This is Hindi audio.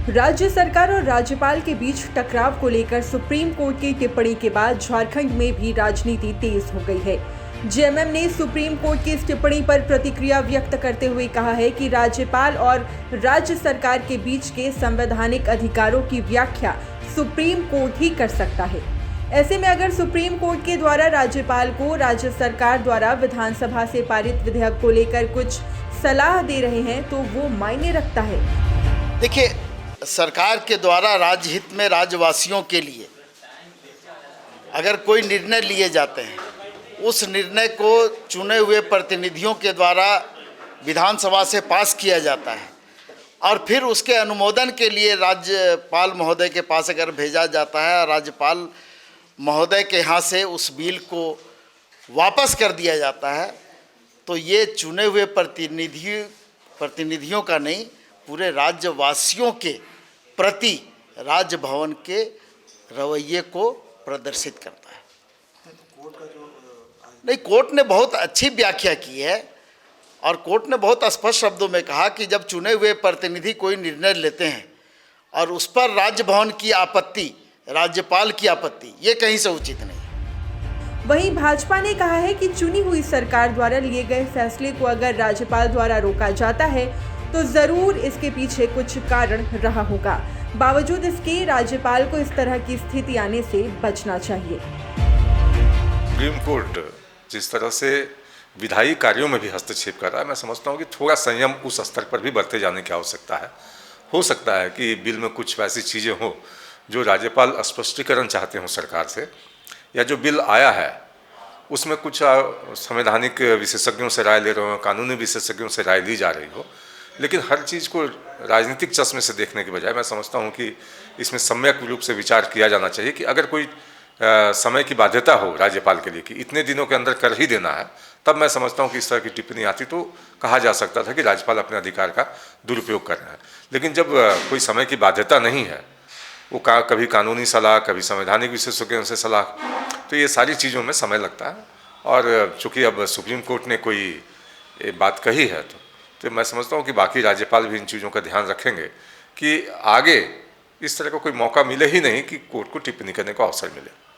राज्य सरकार और राज्यपाल के बीच टकराव को लेकर सुप्रीम कोर्ट की टिप्पणी के बाद झारखंड में भी राजनीति तेज हो गई है। जेएमएम ने सुप्रीम कोर्ट की इस टिप्पणी पर प्रतिक्रिया व्यक्त करते हुए कहा है कि राज्यपाल और राज्य सरकार के बीच के संवैधानिक अधिकारों की व्याख्या सुप्रीम कोर्ट ही कर सकता है। ऐसे में अगर सुप्रीम कोर्ट के द्वारा राज्यपाल को राज्य सरकार द्वारा विधानसभा से पारित विधेयक को लेकर कुछ सलाह दे रहे हैं तो वो मायने रखता है। देखिए, सरकार के द्वारा राज्य हित में राज्यवासियों के लिए अगर कोई निर्णय लिए जाते हैं, उस निर्णय को चुने हुए प्रतिनिधियों के द्वारा विधानसभा से पास किया जाता है और फिर उसके अनुमोदन के लिए राज्यपाल महोदय के पास अगर भेजा जाता है और राज्यपाल महोदय के यहाँ से उस बिल को वापस कर दिया जाता है, तो ये चुने हुए प्रतिनिधियों का नहीं, पूरे राज्यवासियों के प्रति राजभवन के रवैये को प्रदर्शित करता है। नहीं, कोर्ट ने बहुत अच्छी व्याख्या की है और कोर्ट ने बहुत स्पष्ट शब्दों में कहा कि जब चुने हुए प्रतिनिधि कोई निर्णय लेते हैं और उस पर राजभवन की आपत्ति, राज्यपाल की आपत्ति, ये कहीं से उचित नहीं। वहीं भाजपा ने कहा है कि चुनी हुई सरकार द्वारा लिए गए फैसले को अगर राज्यपाल द्वारा रोका जाता है तो जरूर इसके पीछे कुछ कारण रहा होगा। बावजूद इसके राज्यपाल को इस तरह की स्थिति आने से बचना चाहिए। सुप्रीम कोर्ट जिस तरह से विधायी कार्यों में भी हस्तक्षेप कर रहा है, मैं समझता हूँ कि थोड़ा संयम उस स्तर पर भी बरते जाने की आवश्यकता है। हो सकता है कि बिल में कुछ वैसी चीज़ें हो जो राज्यपाल स्पष्टीकरण चाहते हों सरकार से, या जो बिल आया है उसमें कुछ संवैधानिक विशेषज्ञों से राय ले रहे हो, कानूनी विशेषज्ञों से राय ली जा रही हो, लेकिन हर चीज़ को राजनीतिक चश्मे से देखने के बजाय मैं समझता हूँ कि इसमें सम्यक रूप से विचार किया जाना चाहिए कि अगर कोई समय की बाध्यता हो राज्यपाल के लिए कि इतने दिनों के अंदर कर ही देना है, तब मैं समझता हूँ कि इस तरह की टिप्पणी आती तो कहा जा सकता था कि राज्यपाल अपने अधिकार का दुरुपयोग कर रहे हैं। लेकिन जब कोई समय की बाध्यता नहीं है, वो कभी कानूनी सलाह, कभी संवैधानिक विशेषज्ञों से सलाह, तो ये सारी चीज़ों में समय लगता है। और चूँकि अब सुप्रीम कोर्ट ने कोई बात कही है तो मैं समझता हूँ कि बाकी राज्यपाल भी इन चीज़ों का ध्यान रखेंगे कि आगे इस तरह का कोई मौका मिले ही नहीं कि कोर्ट को टिप्पणी करने का अवसर मिले।